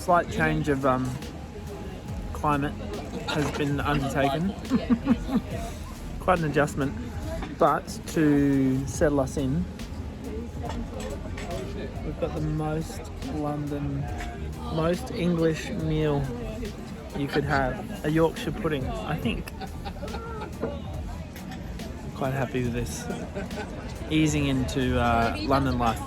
slight change of climate has been undertaken. Quite an adjustment, but to settle us in, we've got the most English meal you could have. A Yorkshire pudding, I think. Quite happy with this. Easing into London life.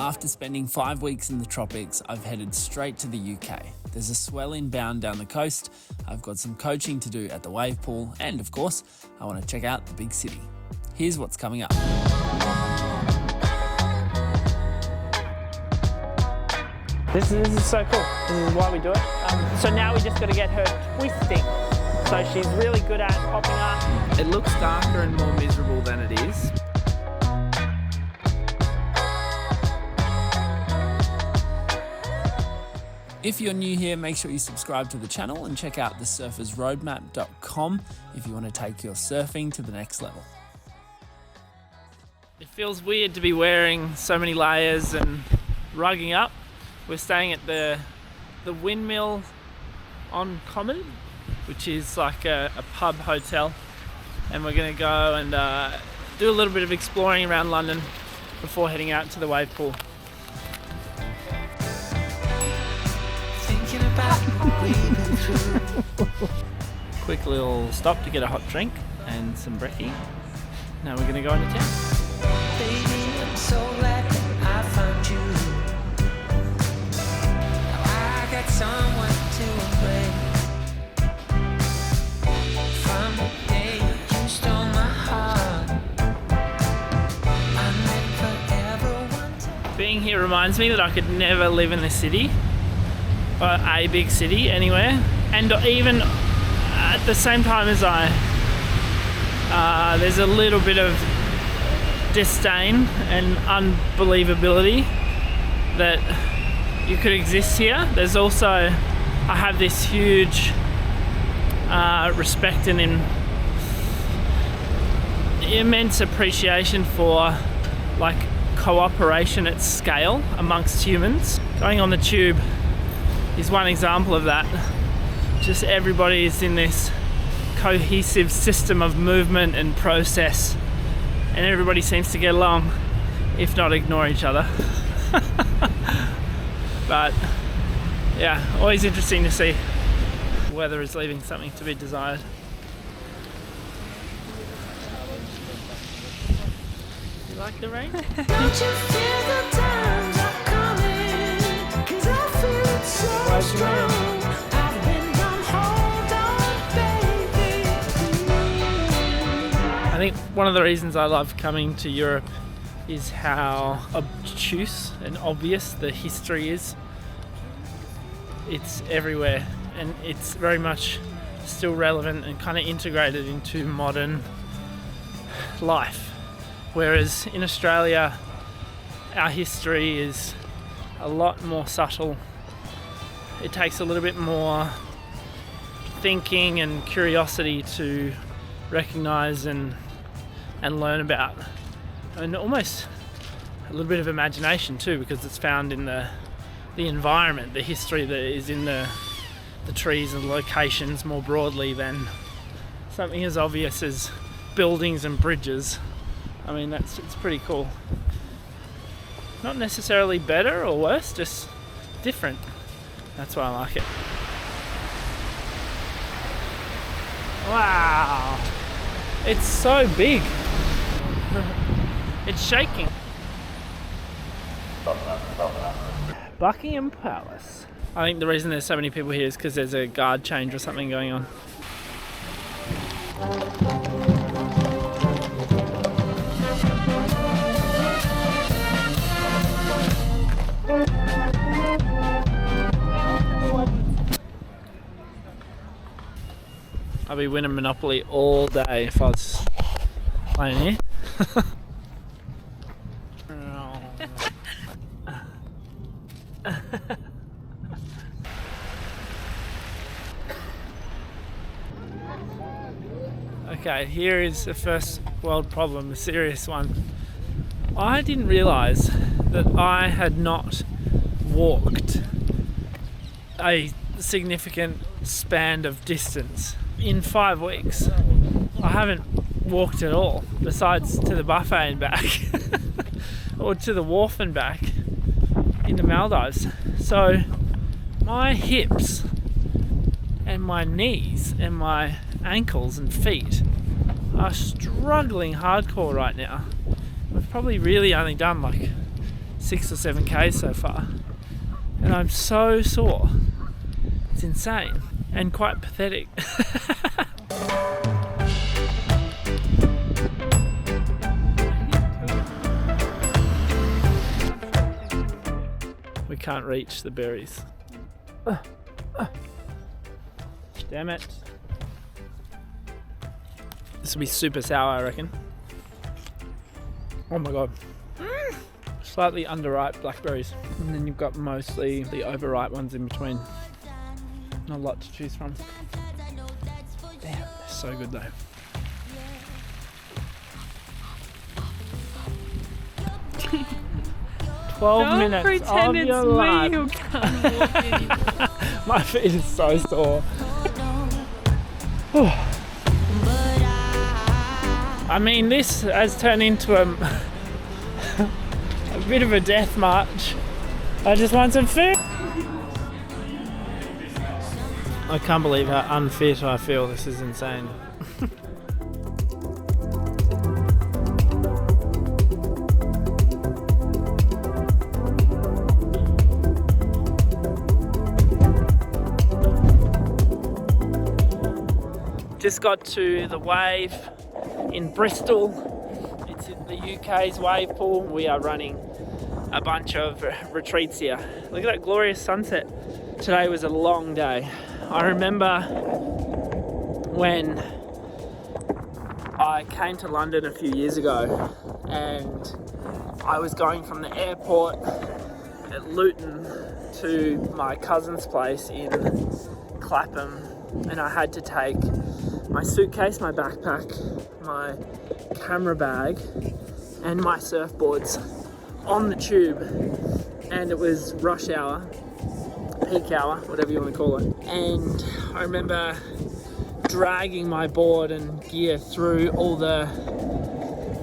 After spending 5 weeks in the tropics, I've headed straight to the UK. There's a swell inbound down the coast, I've got some coaching to do at the wave pool, and of course, I want to check out the big city. Here's what's coming up. This is so cool. This is why we do it. So now we just got to get her twisting. So she's really good at popping up. It looks darker and more miserable than it is. If you're new here, make sure you subscribe to the channel and check out thesurfersroadmap.com if you want to take your surfing to the next level. It feels weird to be wearing so many layers and rugging up. We're staying at the Windmill on Common, which is like a pub hotel, and we're going to go and do a little bit of exploring around London before heading out to the wave pool. Quick little stop to get a hot drink and some brekkie. Now we're going to go into town. Baby, I'm so glad I found you. Now I got someone to embrace. From the day you stole my heart, I never ever wanted. Being here reminds me that I could never live in the city, or a big city anywhere, and even at the same time as there's a little bit of disdain and unbelievability that you could exist here. There's also, I have this huge respect and immense appreciation for like cooperation at scale amongst humans. Going on the tube is one example of that. Just everybody is in this cohesive system of movement and process, and everybody seems to get along, if not ignore each other. But yeah, always interesting to see. Weather is leaving something to be desired. You like the rain? Don't you feel the times are coming? 'Cause I feel it so strong. I've been on hold on, baby. I think one of the reasons I love coming to Europe is how obtuse and obvious the history is. It's everywhere, and it's very much still relevant and kind of integrated into modern life. Whereas in Australia, our history is a lot more subtle. It takes a little bit more thinking and curiosity to recognise and learn about, and almost a little bit of imagination too, because it's found in the environment, the history that is in the trees and locations more broadly than something as obvious as buildings and bridges. I mean, it's pretty cool. Not necessarily better or worse, just different. That's why I like it. Wow, it's so big. It's shaking. Buckingham Palace. I think the reason there's so many people here is because there's a guard change or something going on. I'll be winning Monopoly all day if I was playing here. Okay, here is the first world problem, a serious one. I didn't realise that I had not walked a significant span of distance in 5 weeks. I haven't walked at all, besides to the buffet and back, or to the wharf and back into Maldives. So my hips and my knees and my ankles and feet are struggling hardcore right now. We've probably really only done like 6 or 7K so far, and I'm so sore. It's insane and quite pathetic. We can't reach the berries. Damn it. This will be super sour, I reckon. Oh my god. Slightly underripe blackberries. And then you've got mostly the overripe ones in between. Not a lot to choose from. Damn, they're so good though. Don't 12 minutes pretend of it's your me life. who can't walk anymore. My feet is so sore. I mean, this has turned into a bit of a death march. I just want some food. I can't believe how unfit I feel. This is insane. Just got to the wave in Bristol. It's the UK's wave pool. We are running a bunch of retreats here. Look at that glorious sunset. Today was a long day. I remember when I came to London a few years ago and I was going from the airport at Luton to my cousin's place in Clapham, and I had to take my suitcase, my backpack, my camera bag and my surfboards on the tube, and it was rush hour, peak hour, whatever you want to call it. And I remember dragging my board and gear through all the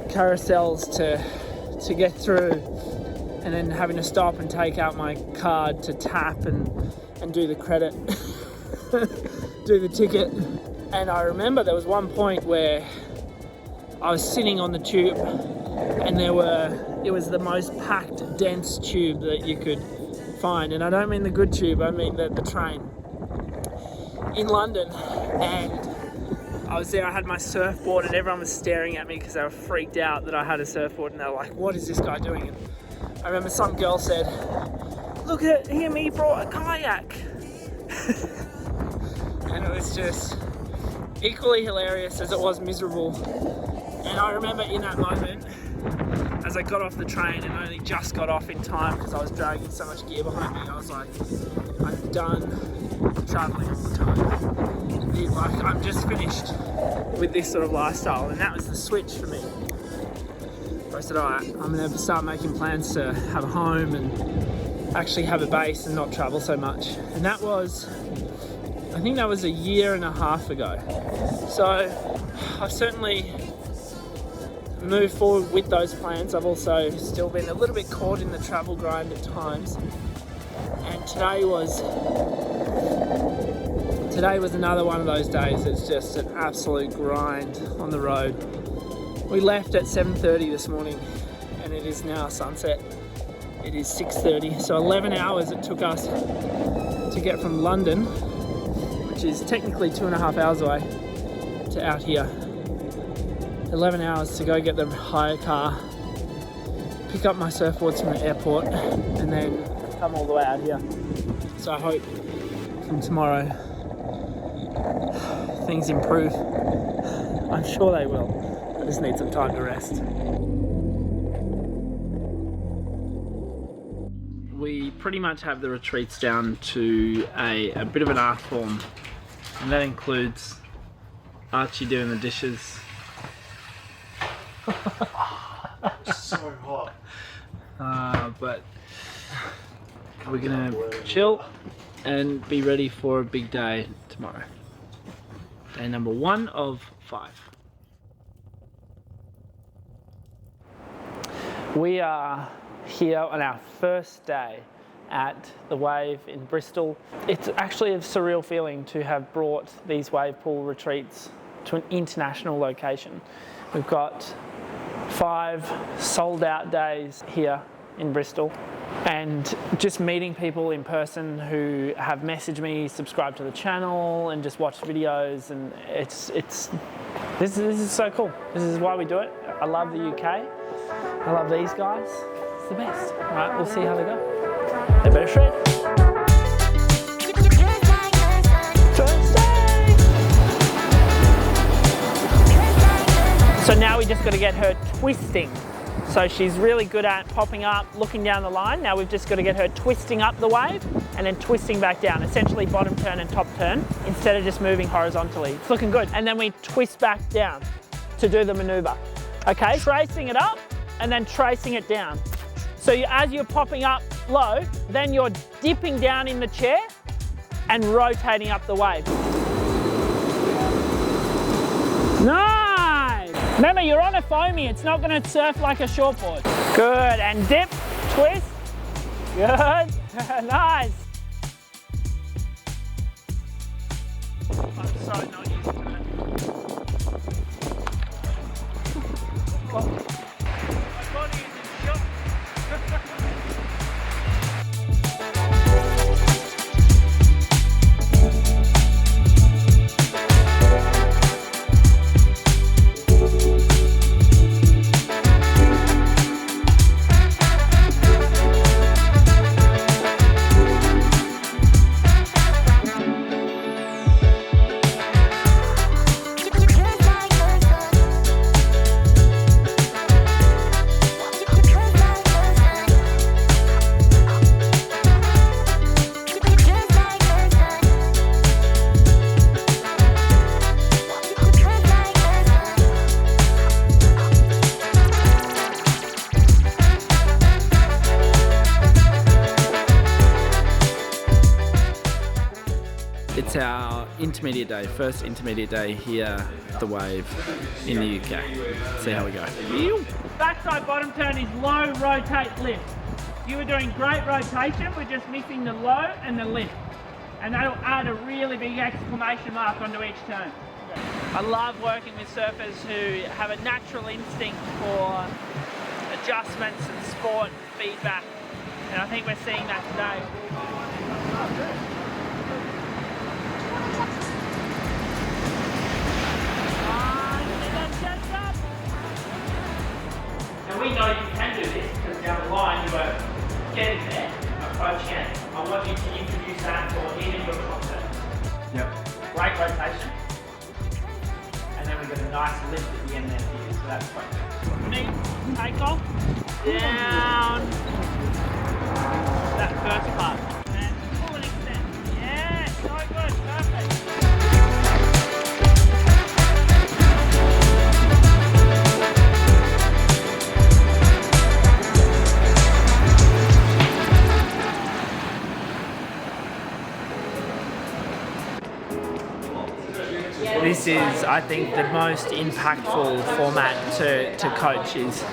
carousels to get through, and then having to stop and take out my card to tap and do the credit, do the ticket. And I remember there was one point where I was sitting on the tube and it was the most packed, dense tube that you could find. And I don't mean the good tube, I mean the train in London. And I was there, I had my surfboard and everyone was staring at me because they were freaked out that I had a surfboard, and they were like, what is this guy doing? And I remember some girl said, look at him, he brought a kayak. And it was just equally hilarious as it was miserable. And I remember in that moment, as I got off the train and only just got off in time because I was dragging so much gear behind me, I was like, I'm done traveling all the time. Like, I'm just finished with this sort of lifestyle. And that was the switch for me. I said, all right, I'm gonna start making plans to have a home and actually have a base and not travel so much. And that was, I think that was a year and a half ago. So I've certainly moved forward with those plans. I've also still been a little bit caught in the travel grind at times. And today was another one of those days. It's just an absolute grind on the road. We left at 7:30 this morning and it is now sunset. It is 6:30, so 11 hours it took us to get from London, which is technically 2.5 hours away, to out here. 11 hours to go get the hire car, pick up my surfboards from the airport, and then come all the way out here. So I hope from tomorrow things improve. I'm sure they will. I just need some time to rest. We pretty much have the retreats down to a bit of an art form, and that includes Archie doing the dishes. So hot. But we're gonna chill and be ready for a big day tomorrow. Day number 1 of 5. We are here on our first day at the Wave in Bristol. It's actually a surreal feeling to have brought these wave pool retreats to an international location. We've got 5 sold out days here in Bristol, and just meeting people in person who have messaged me, subscribed to the channel, and just watched videos, and this is so cool. This is why we do it. I love the UK. I love these guys. It's the best. All right, we'll see how they go. They better shred. First day. So now we just got to get her twisting. So she's really good at popping up, looking down the line. Now we've just got to get her twisting up the wave and then twisting back down, essentially bottom turn and top turn, instead of just moving horizontally. It's looking good. And then we twist back down to do the maneuver. Okay, tracing it up and then tracing it down. So as you're popping up low, then you're dipping down in the chair and rotating up the wave. Nice! Remember, you're on a foamy, it's not going to surf like a shortboard. Good, and dip, twist. Good, nice. I'm so not used to it. My body is in shock. It's our intermediate day, first intermediate day here at the Wave in the UK. See how we go. Backside bottom turn is low, rotate, lift. You were doing great rotation, we're just missing the low and the lift. And that'll add a really big exclamation mark onto each turn. I love working with surfers who have a natural instinct for adjustments and sport feedback. And I think we're seeing that today. And we know you can do this because down the line you were getting there, approaching it. I want you to introduce that for even your top turn. Yep. Great rotation. And then we got a nice lift at the end there for you, so that's great. Knee, take off, down. That first part. And pull and extend. Yeah, so good, perfect. This is, I think, the most impactful format to coach is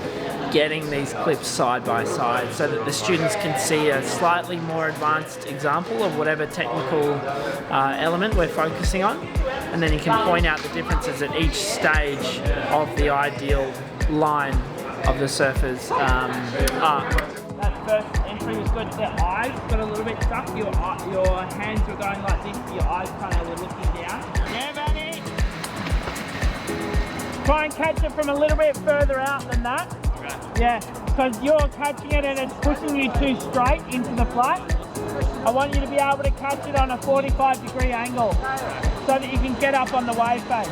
getting these clips side by side so that the students can see a slightly more advanced example of whatever technical element we're focusing on, and then you can point out the differences at each stage of the ideal line of the surfer's arc. That first entry was good. The eyes got a little bit stuck. Your hands were going like this, your eyes kind of were looking down. Yeah, Manny. Try and catch it from a little bit further out than that. Okay. Yeah, because you're catching it and it's pushing you too straight into the flat. I want you to be able to catch it on a 45-degree angle so that you can get up on the wave face.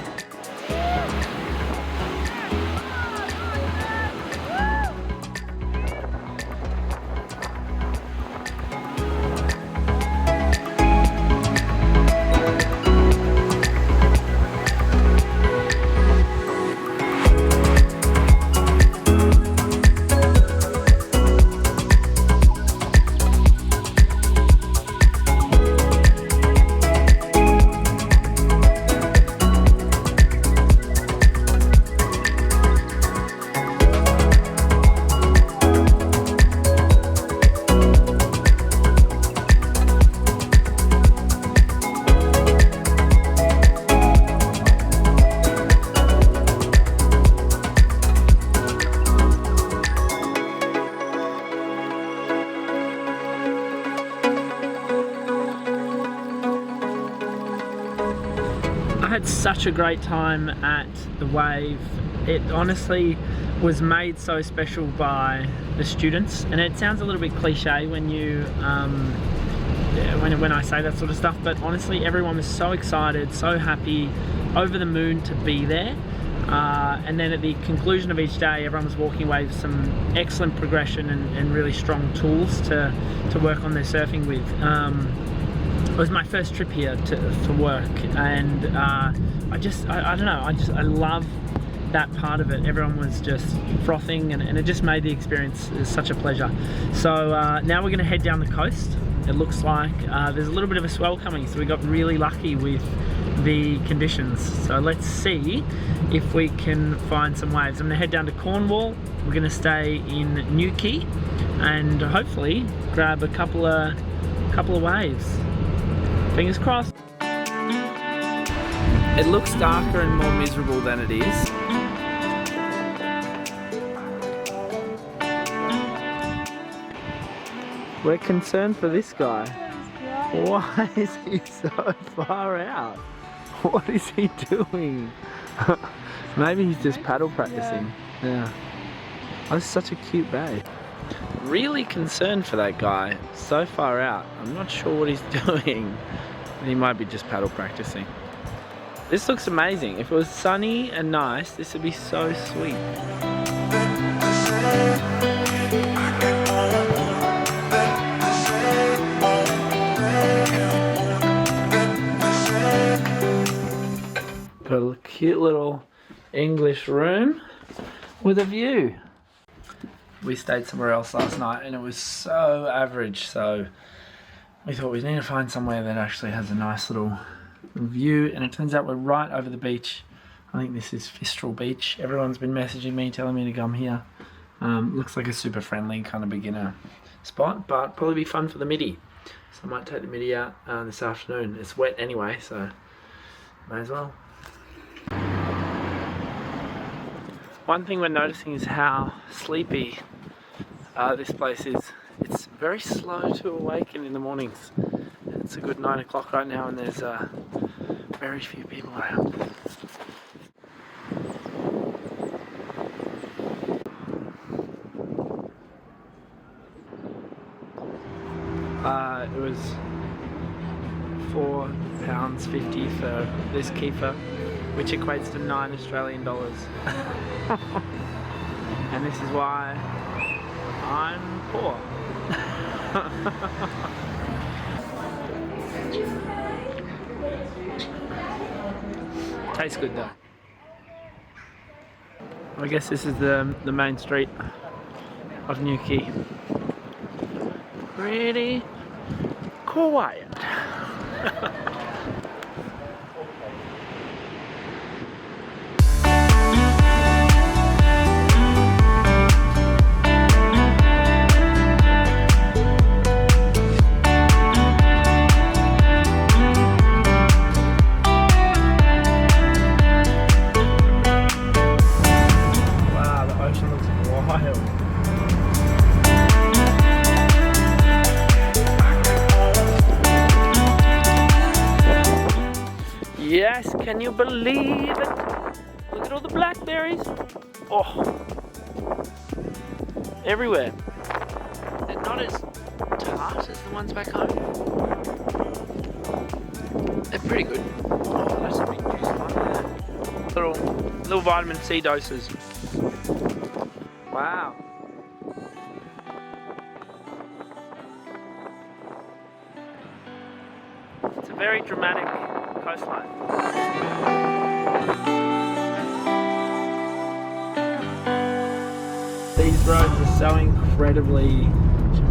had such a great time at the Wave. It honestly was made so special by the students, and it sounds a little bit cliche when you when I say that sort of stuff, but honestly everyone was so excited, so happy, over the moon to be there. And then at the conclusion of each day, everyone was walking away with some excellent progression and really strong tools to work on their surfing with. It was my first trip here for work, and I don't know, I love that part of it. Everyone was just frothing, and it just made the experience such a pleasure. So now we're going to head down the coast. It looks like there's a little bit of a swell coming, so we got really lucky with the conditions. So let's see if we can find some waves. I'm going to head down to Cornwall. We're going to stay in Newquay and hopefully grab a couple of waves. Fingers crossed. It looks darker and more miserable than it is. We're concerned for this guy. Why is he so far out? What is he doing? Maybe he's just paddle practicing. Yeah. Oh, this is such a cute bay. Really concerned for that guy. So far out. I'm not sure what he's doing. He might be just paddle practicing. This looks amazing. If it was sunny and nice, this would be so sweet. Got a cute little English room with a view. We stayed somewhere else last night and it was so average, so we thought we need to find somewhere that actually has a nice little view, and it turns out we're right over the beach. I think this is Fistral Beach. Everyone's been messaging me telling me to come here. Looks like a super friendly kind of beginner spot, but probably be fun for the midi. So I might take the midi out this afternoon. It's wet anyway, so may as well. One thing we're noticing is how sleepy this place is. It's very slow to awaken in the mornings. It's a good 9 o'clock right now and there's very few people around. It was £4.50 for this keeper, which equates to $9 Australian. And this is why I'm poor. Tastes good though. I guess this is the main street of Newquay. Pretty quiet. Yes, can you believe it? Look at all the blackberries. Oh, everywhere. They're not as tart as the ones back home. They're pretty good. Oh, that's a big juice one there. Little vitamin C doses. Wow. It's a very dramatic coastline. These roads are so incredibly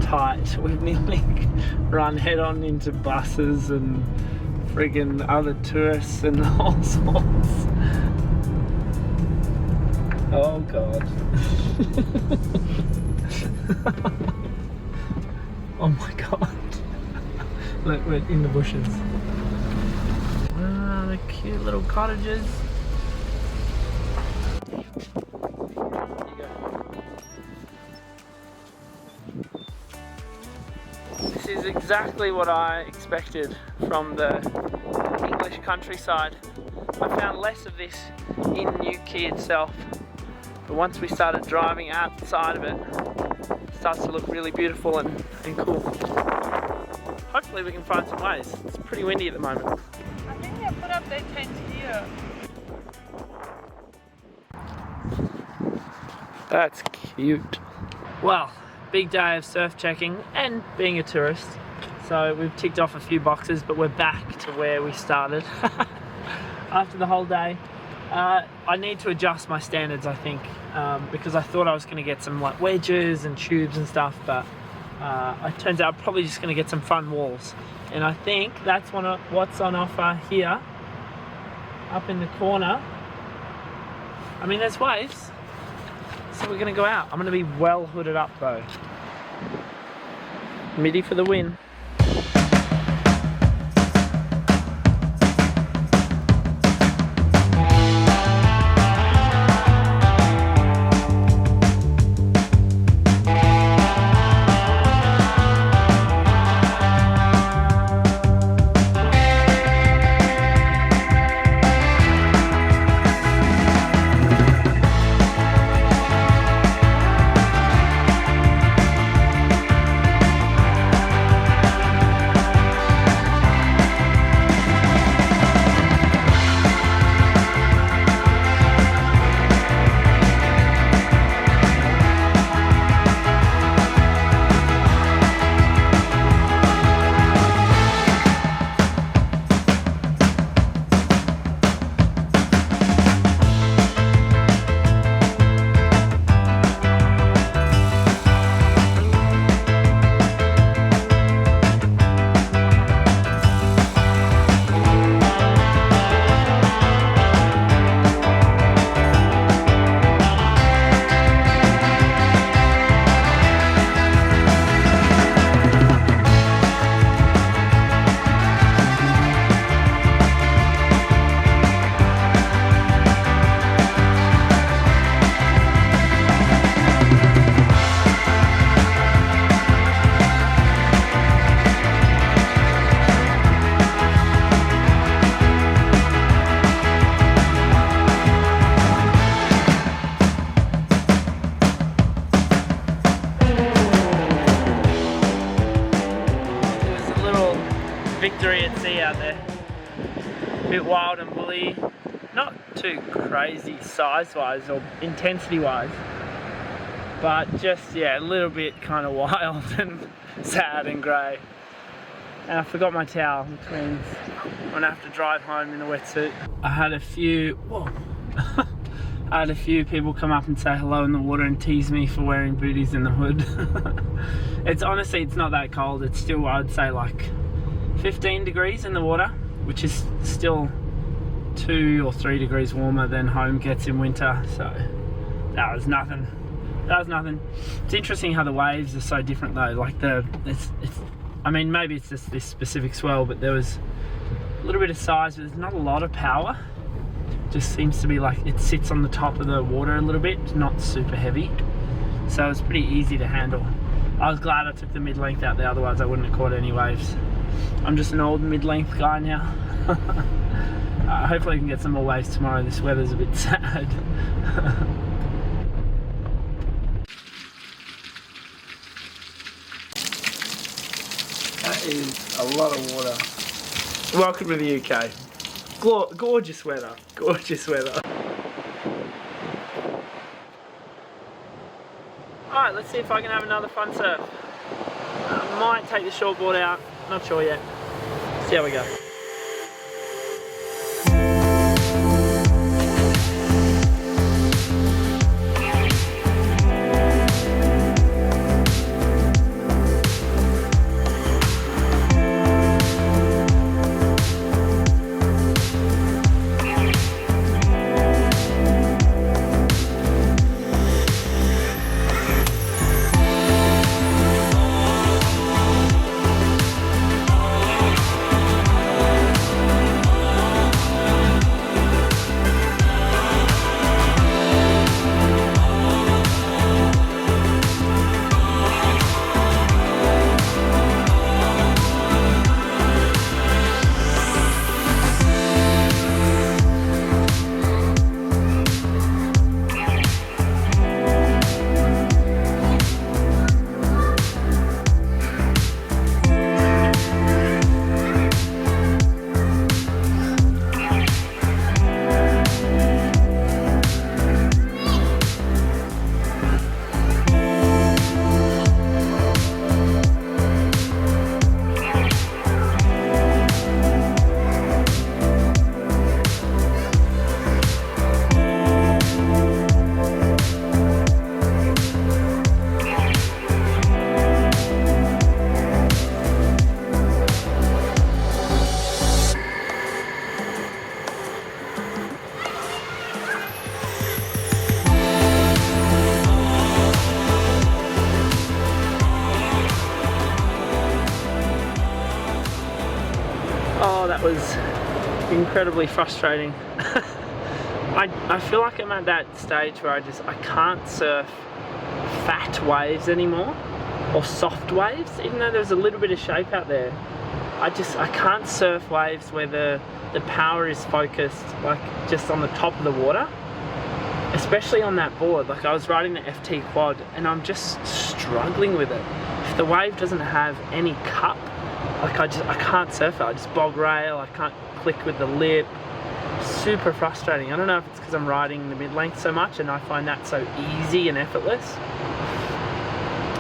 tight. We've nearly run head on into buses and friggin' other tourists and all sorts. Oh god. Oh my god. Look, we're in the bushes. Ah, the cute little cottages. This is exactly what I expected from the English countryside. I found less of this in Newquay itself, but once we started driving outside of it, it starts to look really beautiful and cool. Hopefully we can find some waves. It's pretty windy at the moment. I think they put up their tent here. That's cute. Well, big day of surf checking and being a tourist. So we've ticked off a few boxes, but we're back to where we started after the whole day. I need to adjust my standards, I think, because I thought I was going to get some like wedges and tubes and stuff, but it turns out I'm probably just going to get some fun walls. And I think that's what's on offer here, up in the corner. I mean, there's waves, so we're going to go out. I'm going to be well hooded up though. Midi for the win. Victory at sea out there. A bit wild and woolly, not too crazy size-wise or intensity-wise, but just, yeah, a little bit kind of wild and sad and grey. And I forgot my towel, which means I'm gonna have to drive home in a wetsuit. I had a few, I had a few people come up and say hello in the water and tease me for wearing booties in the hood. It's honestly, it's not that cold. It's still, I'd say, like 15 degrees in the water, which is still 2 or 3 degrees warmer than home gets in winter. So that was nothing. That was nothing. It's interesting how the waves are so different though. Like I mean, maybe it's just this specific swell, but there was a little bit of size, but there's not a lot of power. Just seems to be like it sits on the top of the water a little bit, not super heavy. So it's pretty easy to handle. I was glad I took the mid-length out there, otherwise I wouldn't have caught any waves. I'm just an old mid-length guy now. Hopefully I can get some more waves tomorrow. This weather's a bit sad. That is a lot of water. Welcome to the UK. Gorgeous weather. Gorgeous weather. Alright, let's see if I can have another fun surf. I might take the shortboard out. Not sure yet. See how we go. that was incredibly frustrating. I feel like I'm at that stage where I can't surf fat waves anymore, or soft waves, even though there's a little bit of shape out there. I can't surf waves where the power is focused like just on the top of the water, especially on that board. Like I was riding the FT quad and I'm just struggling with it. If the wave doesn't have any cup, like I can't surf it. I just bog rail, I can't click with the lip. Super frustrating. I don't know if it's because I'm riding the mid-length so much and I find that so easy and effortless.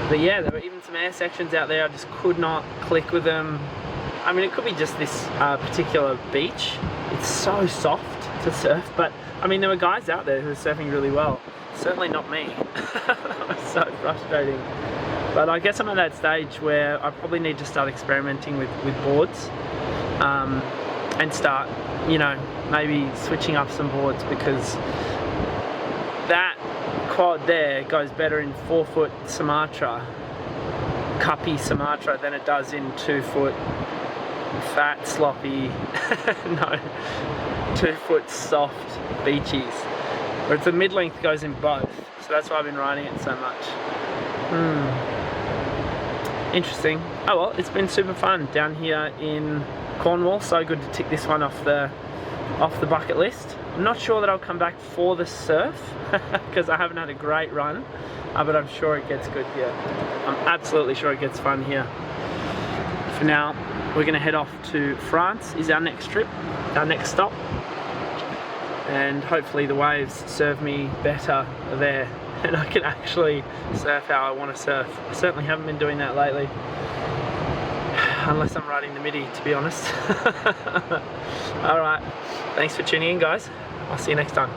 But yeah, there were even some air sections out there I just could not click with them. I mean, it could be just this particular beach. It's so soft to surf, but I mean, there were guys out there who were surfing really well. Certainly not me. It's so frustrating. But I guess I'm at that stage where I probably need to start experimenting with boards and start, you know, maybe switching up some boards, because that quad there goes better in 4-foot Sumatra, cuppy Sumatra, than it does in 2-foot fat, sloppy, no, 2-foot soft beachies. Whereas the mid-length goes in both, so that's why I've been riding it so much. Interesting. Oh well, it's been super fun down here in Cornwall. So good to tick this one off the bucket list. I'm not sure that I'll come back for the surf because I haven't had a great run, but I'm sure it gets good here. I'm absolutely sure it gets fun here. For now, we're going to head off to France, is our next trip, our next stop, and hopefully the waves serve me better there and I can actually surf how I want to surf. I certainly haven't been doing that lately, unless I'm riding the midi, to be honest. Alright, thanks for tuning in, guys. I'll see you next time.